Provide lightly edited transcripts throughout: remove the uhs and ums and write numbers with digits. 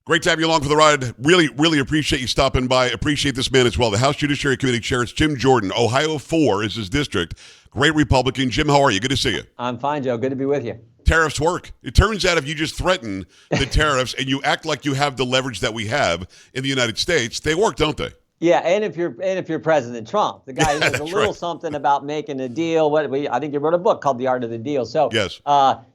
Great to have you along for the ride. Really, really appreciate you stopping by. Appreciate this man as well. The House Judiciary Committee Chair, it's Jim Jordan. Ohio 4 is his district. Great Republican. Jim, how are you? Good to see you. I'm fine, Joe. Good to be with you. Tariffs work. It turns out if you just threaten the tariffs and you act like you have the leverage that we have in the United States, they work, don't they? Yeah, and if you're President Trump, the guy who knows a little something about making a deal. I think you wrote a book called The Art of the Deal. So yes,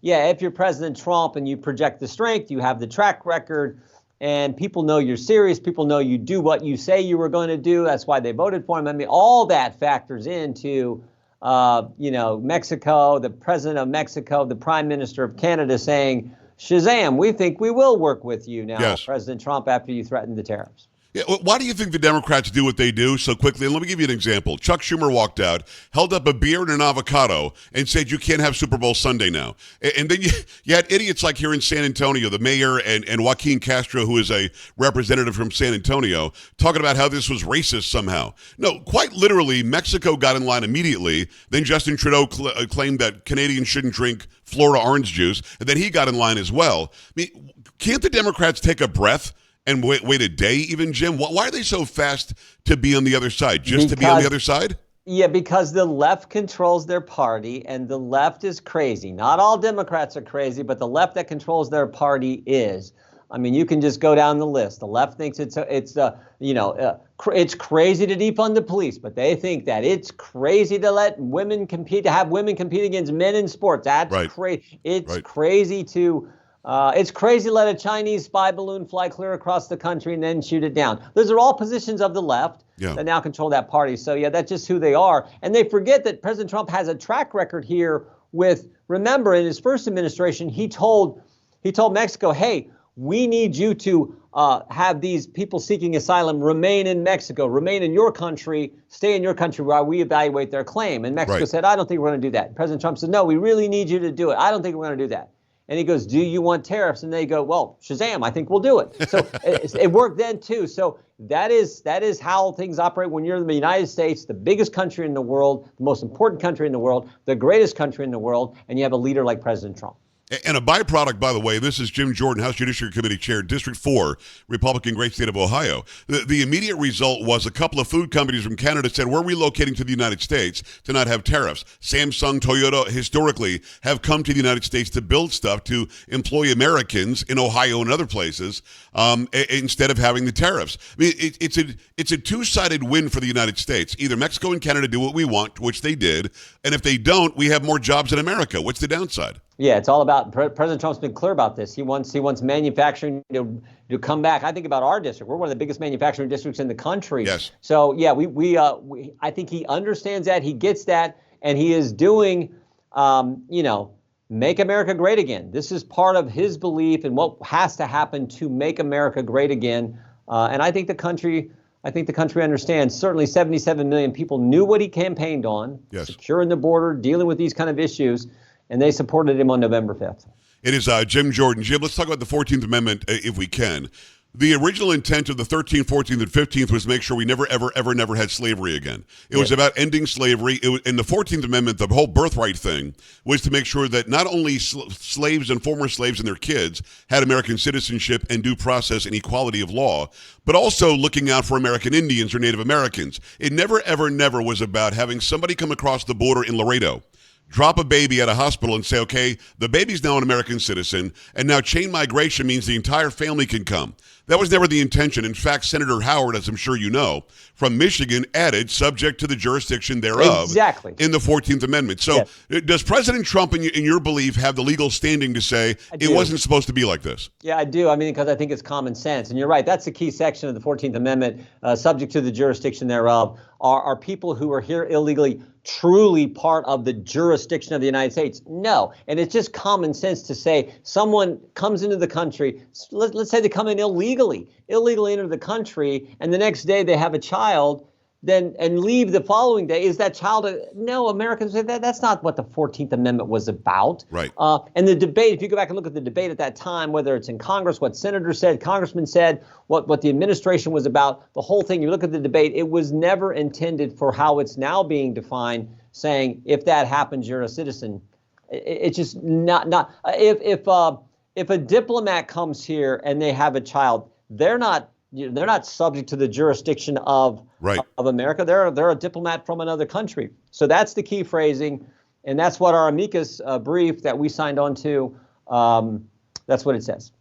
if you're President Trump and you project the strength, you have the track record, and people know you're serious. People know you do what you say you were going to do. That's why they voted for him. I mean, all that factors into Mexico, the president of Mexico, the prime minister of Canada saying, "Shazam! We think we will work with you now, yes, President Trump, after you threatened the tariffs." Yeah, why do you think the Democrats do what they do so quickly? And let me give you an example. Chuck Schumer walked out, held up a beer and an avocado, and said, you can't have Super Bowl Sunday now. And then you had idiots like here in San Antonio, the mayor and Joaquin Castro, who is a representative from San Antonio, talking about how this was racist somehow. No, quite literally, Mexico got in line immediately. Then Justin Trudeau claimed that Canadians shouldn't drink Florida orange juice, and then he got in line as well. I mean, can't the Democrats take a breath and wait a day even, Jim? Why are they so fast to be on the other side? To be on the other side? Yeah, because the left controls their party, and the left is crazy. Not all Democrats are crazy, but the left that controls their party is. I mean, you can just go down the list. The left thinks it's crazy to defund the police, but they think that it's crazy to let women compete, to have women compete against men in sports. That's right. Crazy. It's crazy to. It's crazy to let a Chinese spy balloon fly clear across the country and then shoot it down. Those are all positions of the left that now control that party. So, yeah, that's just who they are. And they forget that President Trump has a track record here with, remember, in his first administration, he told Mexico, hey, we need you to have these people seeking asylum remain in Mexico, remain in your country, stay in your country while we evaluate their claim. And Mexico said, I don't think we're going to do that. And President Trump said, no, we really need you to do it. I don't think we're going to do that. And he goes, do you want tariffs? And they go, well, Shazam, I think we'll do it. So it worked then, too. So that is how things operate when you're in the United States, the biggest country in the world, the most important country in the world, the greatest country in the world, and you have a leader like President Trump. And a byproduct, by the way, this is Jim Jordan, House Judiciary Committee Chair, District 4, Republican, great state of Ohio. The immediate result was a couple of food companies from Canada said, we're relocating to the United States to not have tariffs. Samsung, Toyota, historically, have come to the United States to build stuff to employ Americans in Ohio and other places instead of having the tariffs. I mean, it's a two-sided win for the United States. Either Mexico and Canada do what we want, which they did, and if they don't, we have more jobs in America. What's the downside? Yeah, it's all about, President Trump's been clear about this. He wants manufacturing to come back. I think about our district. We're one of the biggest manufacturing districts in the country. Yes. So, yeah, I think he understands that. He gets that. And he is doing, make America great again. This is part of his belief in what has to happen to make America great again. And I think the country understands. Certainly 77 million people knew what he campaigned on, securing the border, dealing with these kind of issues. And they supported him on November 5th. It is Jim Jordan. Jim, let's talk about the 14th Amendment if we can. The original intent of the 13th, 14th, and 15th was to make sure we never had slavery again. It was about ending slavery. In the 14th Amendment, the whole birthright thing was to make sure that not only slaves and former slaves and their kids had American citizenship and due process and equality of law, but also looking out for American Indians or Native Americans. It never was about having somebody come across the border in Laredo, drop a baby at a hospital and say, okay, the baby's now an American citizen, and now chain migration means the entire family can come. That was never the intention. In fact, Senator Howard, as I'm sure you know, from Michigan, added subject to the jurisdiction thereof in the 14th Amendment. So does President Trump, in your belief, have the legal standing to say it wasn't supposed to be like this? Yeah, I do. I mean, because I think it's common sense. And you're right. That's the key section of the 14th Amendment, subject to the jurisdiction thereof, are people who are here illegally truly part of the jurisdiction of the United States? No. And it's just common sense to say someone comes into the country, let's say they come in illegally enter the country, and the next day they have a child, and leave the following day. Is that child no, Americans say that's not what the 14th Amendment was about. Right. And the debate, if you go back and look at the debate at that time, whether it's in Congress, what senators said, congressmen said, what the administration was about, the whole thing, you look at the debate, it was never intended for how it's now being defined, saying if that happens, you're a citizen. It's just not. If if a diplomat comes here and they have a child, they're not subject to the jurisdiction of America. They're a diplomat from another country. So that's the key phrasing, and that's what our amicus brief that we signed on to. That's what it says.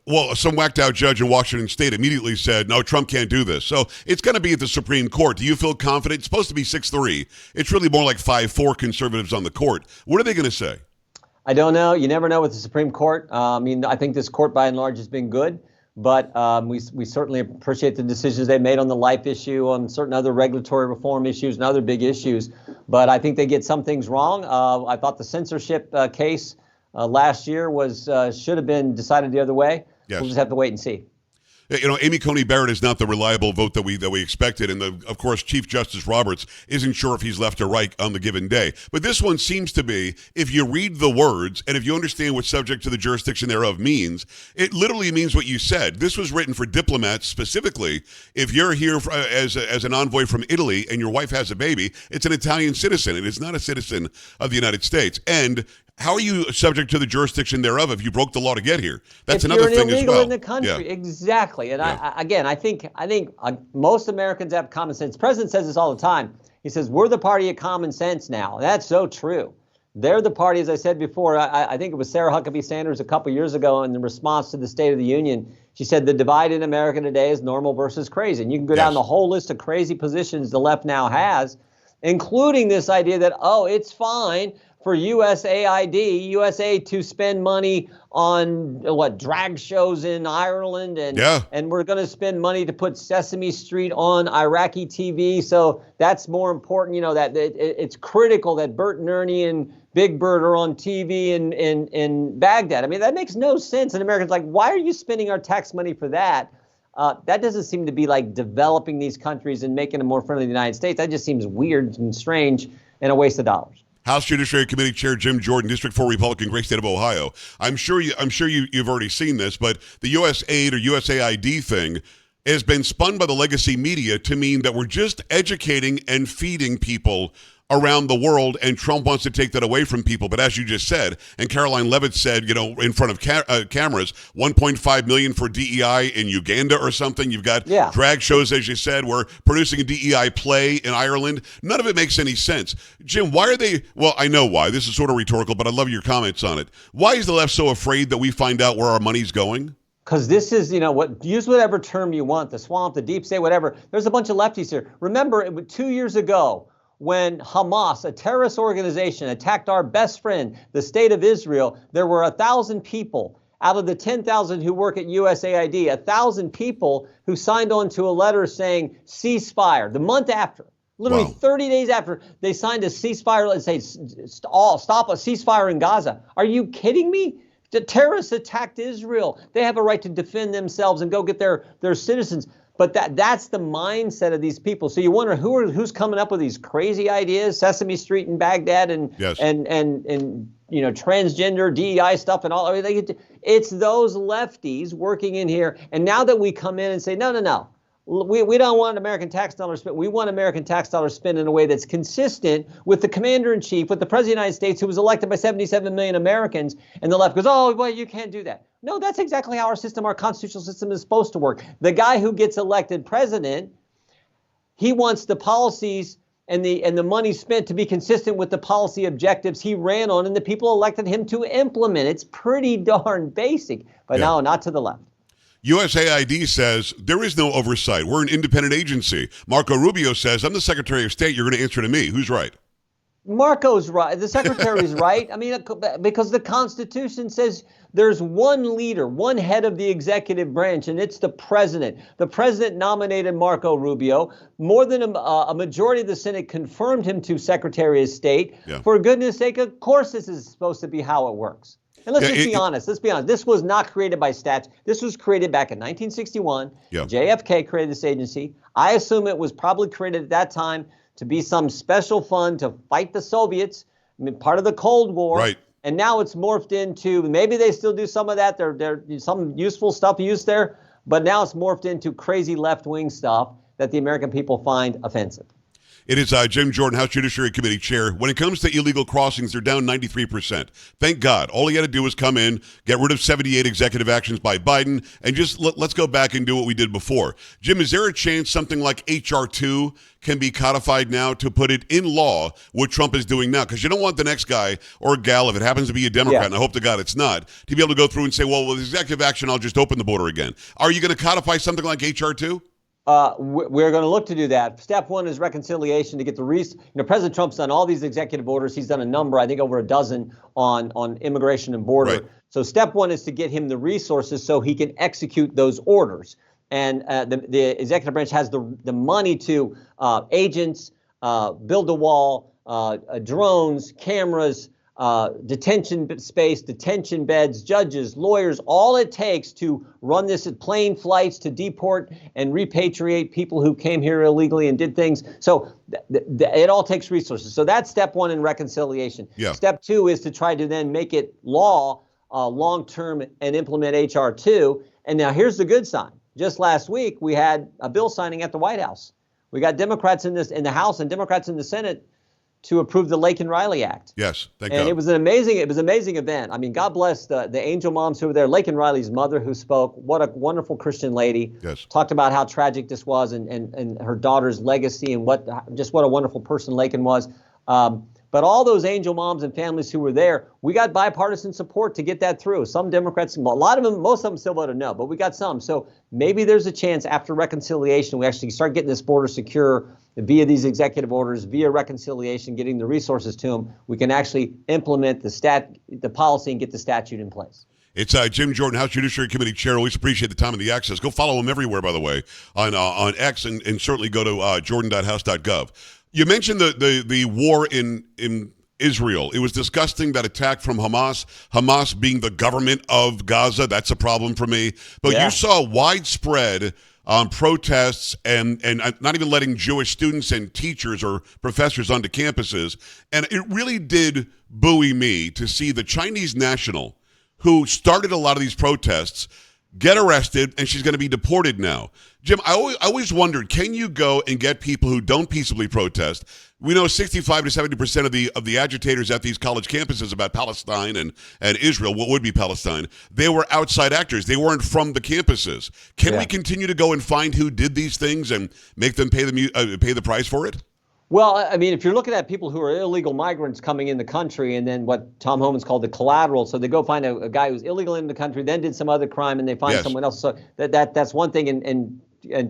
Well, some whacked out judge in Washington State immediately said, no, Trump can't do this. So it's going to be at the Supreme Court. Do you feel confident? It's supposed to be 6-3. It's really more like 5-4 conservatives on the court. What are they going to say? I don't know. You never know with the Supreme Court. I mean, I think this court by and large has been good, but we certainly appreciate the decisions they made on the life issue, on certain other regulatory reform issues and other big issues. But I think they get some things wrong. I thought the censorship case last year should have been decided the other way. Yes. We'll just have to wait and see. You know, Amy Coney Barrett is not the reliable vote that we expected, and of course, Chief Justice Roberts isn't sure if he's left or right on the given day. But this one seems to be, if you read the words and if you understand what subject to the jurisdiction thereof means, it literally means what you said. This was written for diplomats specifically. If you're here as an envoy from Italy and your wife has a baby, it's an Italian citizen. It is not a citizen of the United States. And how are you subject to the jurisdiction thereof if you broke the law to get here? That's another thing as well. If you're illegal in the country, exactly. And I think most Americans have common sense. The president says this all the time. He says, we're the party of common sense now. That's so true. They're the party, as I said before. I think it was Sarah Huckabee Sanders a couple years ago in the response to the State of the Union. She said the divide in America today is normal versus crazy. And you can go down the whole list of crazy positions the left now has, including this idea that, it's fine for USAID to spend money on drag shows in Ireland, and we're going to spend money to put Sesame Street on Iraqi TV. So that's more important, that it's critical that Bert and Ernie and Big Bird are on TV in Baghdad. I mean, that makes no sense. And Americans are like, why are you spending our tax money for that? That doesn't seem to be like developing these countries and making them more friendly to the United States. That just seems weird and strange and a waste of dollars. House Judiciary Committee Chair Jim Jordan, District 4 Republican, great state of Ohio. I'm sure you've already seen this, but the USAID or USAID thing has been spun by the legacy media to mean that we're just educating and feeding people around the world, and Trump wants to take that away from people. But as you just said, and Caroline Leavitt said, in front of cameras, 1.5 million for DEI in Uganda or something. You've got drag shows, as you said. We're producing a DEI play in Ireland. None of it makes any sense. Jim, why are they? Well, I know why. This is sort of rhetorical, but I'd love your comments on it. Why is the left so afraid that we find out where our money's going? Because this is, use whatever term you want, the swamp, the deep state, whatever. There's a bunch of lefties here. Remember, 2 years ago, when Hamas, a terrorist organization, attacked our best friend, the state of Israel, there were 1,000 people out of the 10,000 who work at USAID, 1,000 people who signed on to a letter saying ceasefire. The month after, literally 30 days after, they signed a ceasefire and say, stop a ceasefire in Gaza. Are you kidding me? The terrorists attacked Israel. They have a right to defend themselves and go get their citizens. But that's the mindset of these people. So you wonder who's coming up with these crazy ideas, Sesame Street in Baghdad and transgender DEI stuff and all. It's those lefties working in here. And now that we come in and say, no, we don't want American tax dollars spent. We want American tax dollars spent in a way that's consistent with the commander-in-chief, with the president of the United States, who was elected by 77 million Americans. And the left goes, you can't do that. No, that's exactly how our constitutional system is supposed to work. The guy who gets elected president, he wants the policies and the money spent to be consistent with the policy objectives he ran on and the people elected him to implement. It's pretty darn basic, but no, not to the left. USAID says there is no oversight. We're an independent agency. Marco Rubio says, I'm the Secretary of State. You're going to answer to me. Who's right? Marco's right. The secretary's right. I mean, because the Constitution says there's one leader, one head of the executive branch, and it's the president. The president nominated Marco Rubio. More than a majority of the Senate confirmed him to Secretary of State. Yeah. For goodness sake, of course this is supposed to be how it works. And let's be honest. Let's be honest. This was not created by stats. This was created back in 1961. Yeah. JFK created this agency. I assume it was probably created at that time to be some special fund to fight the Soviets, part of the Cold War. Right. And now it's morphed into, maybe they still do some of that. There's some useful stuff used there, but now it's morphed into crazy left-wing stuff that the American people find offensive. It is Jim Jordan, House Judiciary Committee Chair. When it comes to illegal crossings, they're down 93%. Thank God. All he had to do was come in, get rid of 78 executive actions by Biden, and just let's go back and do what we did before. Jim, is there a chance something like H.R. 2 can be codified now to put it in law, what Trump is doing now? Because you don't want the next guy or gal, if it happens to be a Democrat, and I hope to God it's not, to be able to go through and say, well, with executive action, I'll just open the border again. Are you going to codify something like H.R. 2? We're going to look to do that. Step one is reconciliation to get the President Trump's done all these executive orders. He's done a number, I think over a dozen on immigration and border. Right. So step one is to get him the resources so he can execute those orders. And the executive branch has the money to agents, build a wall, drones, cameras, detention space, detention beds, judges, lawyers, all it takes to run this at plane flights to deport and repatriate people who came here illegally and did things. So it all takes resources. So that's step one in reconciliation. Yeah. Step two is to try to then make it law long-term and implement H.R. 2. And now here's the good sign. Just last week, we had a bill signing at the White House. We got Democrats in the House and Democrats in the Senate to approve the Laken Riley Act. Yes, thank God. And it was an amazing event. I mean, God bless the angel moms who were there. Laken Riley's mother who spoke, what a wonderful Christian lady. Yes. Talked about how tragic this was and her daughter's legacy and what a wonderful person Laken was. But all those angel moms and families who were there, we got bipartisan support to get that through. Some Democrats, a lot of them, most of them still voted no, but we got some. So maybe there's a chance after reconciliation, we actually start getting this border secure via these executive orders, via reconciliation, getting the resources to them. We can actually implement the policy and get the statute in place. It's Jim Jordan, House Judiciary Committee Chair. Always appreciate the time and the access. Go follow him everywhere, by the way, on X, and certainly go to jordan.house.gov. You mentioned the war in Israel. It was disgusting, that attack from Hamas being the government of Gaza. That's a problem for me. But you saw widespread protests and not even letting Jewish students and teachers or professors onto campuses. And it really did buoy me to see the Chinese national who started a lot of these protests get arrested, and she's going to be deported now. Jim, I always wondered, can you go and get people who don't peaceably protest? We know 65 to 70% of the agitators at these college campuses about Palestine and Israel, what would be Palestine, they were outside actors. They weren't from the campuses. Can we continue to go and find who did these things and make them pay the price for it? Well, I mean, if you're looking at people who are illegal migrants coming in the country and then what Tom Homan's called the collateral, so they go find a guy who's illegal in the country, then did some other crime, and they find someone else. So that's one thing, and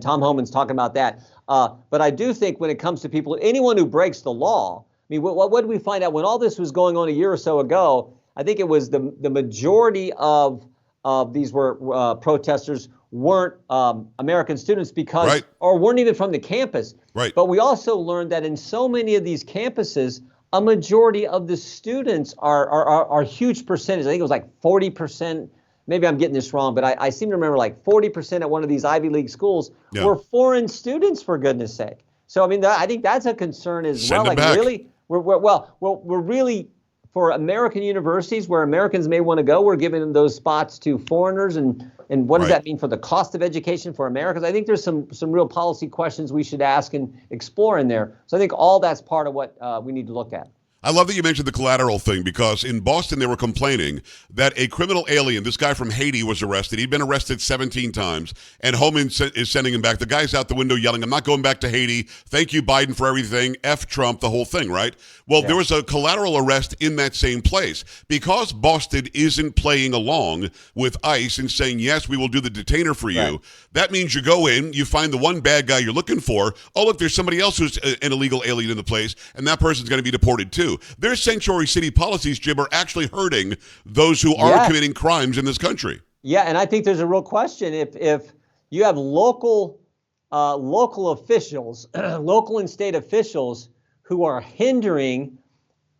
Tom Homan's talking about that. But I do think when it comes to people, anyone who breaks the law, I mean, what did we find out when all this was going on a year or so ago? I think it was the majority of these were protesters weren't American students or weren't even from the campus. Right. But we also learned that in so many of these campuses, a majority of the students are a huge percentage. I think it was like 40%. Maybe I'm getting this wrong, but I seem to remember like 40% at one of these Ivy League schools were foreign students, for goodness sake. So, I mean, I think that's a concern as well. Like, really? We're really, for American universities where Americans may want to go, we're giving those spots to foreigners. And what does that mean for the cost of education for Americans? I think there's some real policy questions we should ask and explore in there. So I think all that's part of what we need to look at. I love that you mentioned the collateral thing, because in Boston they were complaining that a criminal alien, this guy from Haiti, was arrested. He'd been arrested 17 times, and Homan is sending him back. The guy's out the window yelling, "I'm not going back to Haiti. Thank you, Biden, for everything. F Trump," the whole thing, right? Well, there was a collateral arrest in that same place. Because Boston isn't playing along with ICE and saying, yes, we will do the detainer for you, that means you go in, you find the one bad guy you're looking for. Oh, look, there's somebody else who's an illegal alien in the place, and that person's going to be deported too. Their sanctuary city policies, Jim, are actually hurting those who are committing crimes in this country. Yeah, and I think there's a real question if you have local officials, local and state officials who are hindering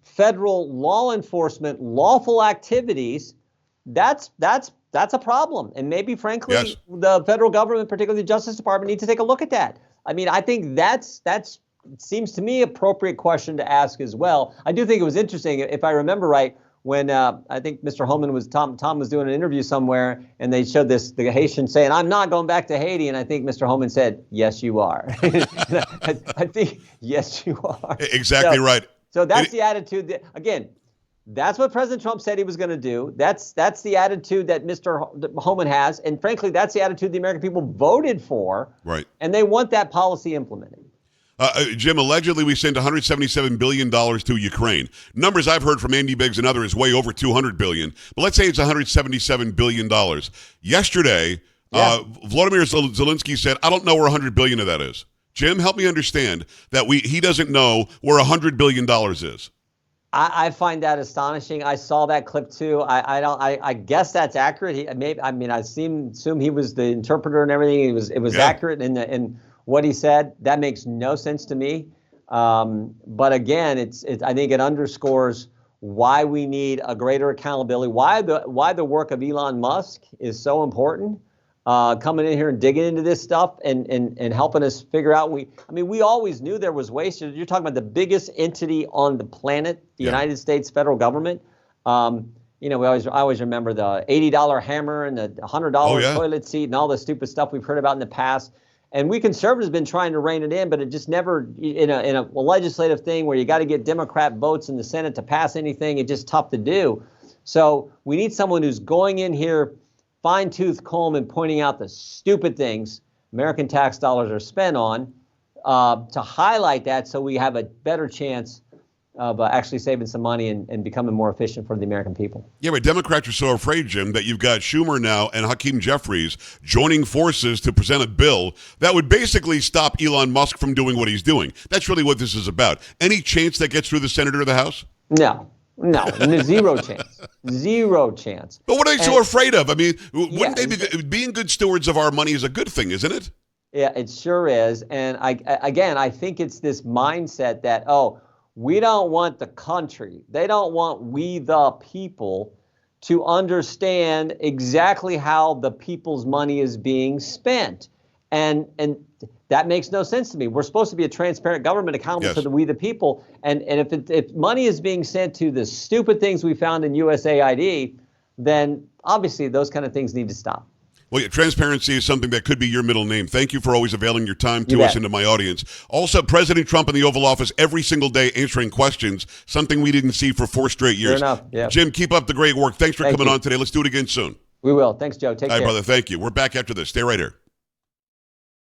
federal law enforcement lawful activities, that's a problem. And maybe, frankly, the federal government, particularly the Justice Department, need to take a look at that. I mean, I think that's seems to me appropriate question to ask as well. I do think it was interesting, if I remember right, when I think Mr. Holman was Tom was doing an interview somewhere, and they showed the Haitian saying, "I'm not going back to Haiti," and I think Mr. Holman said, "Yes, you are." I think yes, you are. Exactly right. So that's the attitude that, again, that's what President Trump said he was going to do. That's the attitude that Mr. Holman has, and frankly, that's the attitude the American people voted for. Right. And they want that policy implemented. Jim, allegedly we sent $177 billion to Ukraine. Numbers I've heard from Andy Biggs and others way over $200 billion. But let's say it's $177 billion. Yesterday, Volodymyr Zelensky said, I don't know where $100 billion of that is. Jim, help me understand that he doesn't know where $100 billion is. I find that astonishing. I saw that clip too. I guess that's accurate. I assume he was the interpreter and everything. It was accurate in what he said. That makes no sense to me. But again, I think it underscores why we need a greater accountability. Why the work of Elon Musk is so important. Coming in here and digging into this stuff and helping us figure out. We always knew there was waste. You're talking about the biggest entity on the planet, the United States federal government. I always remember the $80 hammer and the $100 toilet seat and all the stupid stuff we've heard about in the past. And we conservatives have been trying to rein it in, but it just never, in a legislative thing where you got to get Democrat votes in the Senate to pass anything, it's just tough to do. So we need someone who's going in here, fine-tooth comb, and pointing out the stupid things American tax dollars are spent on, to highlight that so we have a better chance of actually saving some money and becoming more efficient for the American people. Yeah, but Democrats are so afraid, Jim, that you've got Schumer now and Hakeem Jeffries joining forces to present a bill that would basically stop Elon Musk from doing what he's doing. That's really what this is about. Any chance that gets through the Senate or the House? No, zero chance. Zero chance. But what are they so afraid of? I mean, wouldn't they be being good stewards of our money is a good thing, isn't it? Yeah, it sure is. And I think it's this mindset that, we don't want the country. They don't want we the people to understand exactly how the people's money is being spent. And that makes no sense to me. We're supposed to be a transparent government accountable to we the people. And if money is being sent to the stupid things we found in USAID, then obviously those kind of things need to stop. Well, transparency is something that could be your middle name. Thank you for always availing your time to us and to my audience. Also, President Trump in the Oval Office every single day answering questions, something we didn't see for 4 straight years. Fair enough. Yeah. Jim, keep up the great work. Thanks for coming on today. Let's do it again soon. We will. Thanks, Joe. Take care. All right, brother. Thank you. We're back after this. Stay right here.